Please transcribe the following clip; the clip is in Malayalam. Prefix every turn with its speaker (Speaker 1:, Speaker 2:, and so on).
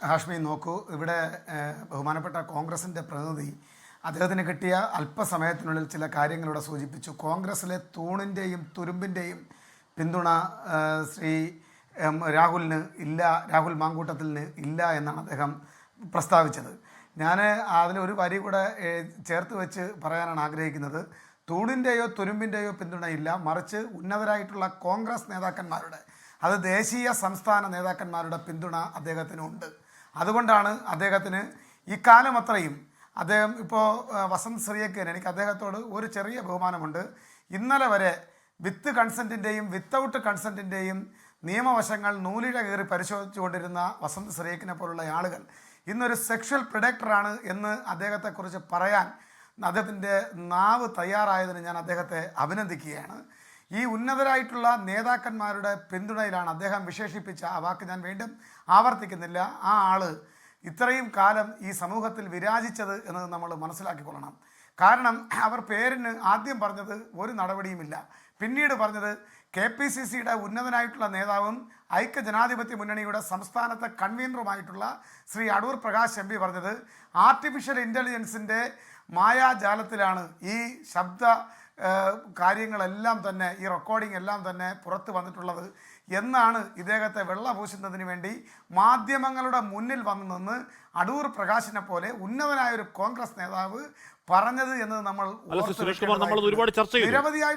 Speaker 1: ഹാഷ്മി നോക്കൂ, ഇവിടെ ബഹുമാനപ്പെട്ട കോൺഗ്രസിൻ്റെ പ്രതിനിധി അദ്ദേഹത്തിന് കിട്ടിയ അല്പസമയത്തിനുള്ളിൽ ചില കാര്യങ്ങളിവിടെ സൂചിപ്പിച്ചു. കോൺഗ്രസിലെ തൂണിൻ്റെയും തുരുമ്പിൻ്റെയും പിന്തുണ ശ്രീ രാഹുലിന് ഇല്ല, രാഹുൽ മാങ്കൂട്ടത്തിന് ഇല്ല എന്നാണ് അദ്ദേഹം പ്രസ്താവിച്ചത്. ഞാൻ അതിലൊരു വരി കൂടെ ചേർത്ത് വെച്ച് പറയാനാണ് ആഗ്രഹിക്കുന്നത്. തൂണിൻ്റെയോ തുരുമ്പിൻ്റെയോ പിന്തുണയില്ല, മറിച്ച് ഉന്നതരായിട്ടുള്ള കോൺഗ്രസ് നേതാക്കന്മാരുടെ, അത് ദേശീയ സംസ്ഥാന നേതാക്കന്മാരുടെ പിന്തുണ അദ്ദേഹത്തിനുണ്ട്. അതുകൊണ്ടാണ് അദ്ദേഹത്തിന് ഇക്കാലം അത്രയും അദ്ദേഹം ഇപ്പോൾ വസന്ത് ശ്രീയക്കൻ, എനിക്ക് അദ്ദേഹത്തോട് ഒരു ചെറിയ ബഹുമാനമുണ്ട്. ഇന്നലെ വരെ വിത്ത് കൺസെൻറ്റിൻ്റെയും വിത്തൗട്ട് കൺസെൻറ്റിൻ്റെയും നിയമവശങ്ങൾ നൂലിഴ കയറി പരിശോധിച്ചുകൊണ്ടിരുന്ന വസന്ത് ശ്രീയക്കിനെ പോലുള്ള ആളുകൾ ഇന്നൊരു സെക്ഷൽ പ്രിഡക്ടറാണ് എന്ന് അദ്ദേഹത്തെക്കുറിച്ച് പറയാൻ അദ്ദേഹത്തിൻ്റെ നാവ് തയ്യാറായതിന് ഞാൻ അദ്ദേഹത്തെ അഭിനന്ദിക്കുകയാണ്. ഈ ഉന്നതരായിട്ടുള്ള നേതാക്കന്മാരുടെ പിന്തുണയിലാണ് അദ്ദേഹം വിശേഷിപ്പിച്ച ആ വാക്ക് ഞാൻ വീണ്ടും ആവർത്തിക്കുന്നില്ല. ആ ആള് ഇത്രയും കാലം ഈ സമൂഹത്തിൽ വിരാജിച്ചത് എന്നത് നമ്മൾ മനസ്സിലാക്കിക്കൊള്ളണം. കാരണം അവർ പേരിന് ആദ്യം പറഞ്ഞത് ഒരു നടപടിയുമില്ല, പിന്നീട് പറഞ്ഞത് KPCCയുടെ ഉന്നതനായിട്ടുള്ള നേതാവും ഐക്യജനാധിപത്യ മുന്നണിയുടെ സംസ്ഥാനത്തെ കൺവീനറുമായിട്ടുള്ള ശ്രീ അടൂർ പ്രകാശ് MP പറഞ്ഞത് ആർട്ടിഫിഷ്യൽ ഇൻ്റലിജൻസിൻ്റെ മായാജാലത്തിലാണ് ഈ ശബ്ദ കാര്യങ്ങളെല്ലാം തന്നെ, ഈ റെക്കോർഡിംഗ് എല്ലാം തന്നെ പുറത്ത് വന്നിട്ടുള്ളത് എന്നാണ് ഇദ്ദേഹത്തെ വെള്ളപൂശുന്നതിന് വേണ്ടി മാധ്യമങ്ങളുടെ മുന്നിൽ വന്നു നിന്ന് അടൂർ പ്രകാശിനെ പോലെ ഉന്നതനായ ഒരു കോൺഗ്രസ് നേതാവ് പറഞ്ഞത് എന്ന് നമ്മൾ
Speaker 2: നിരവധിയായിട്ടുള്ള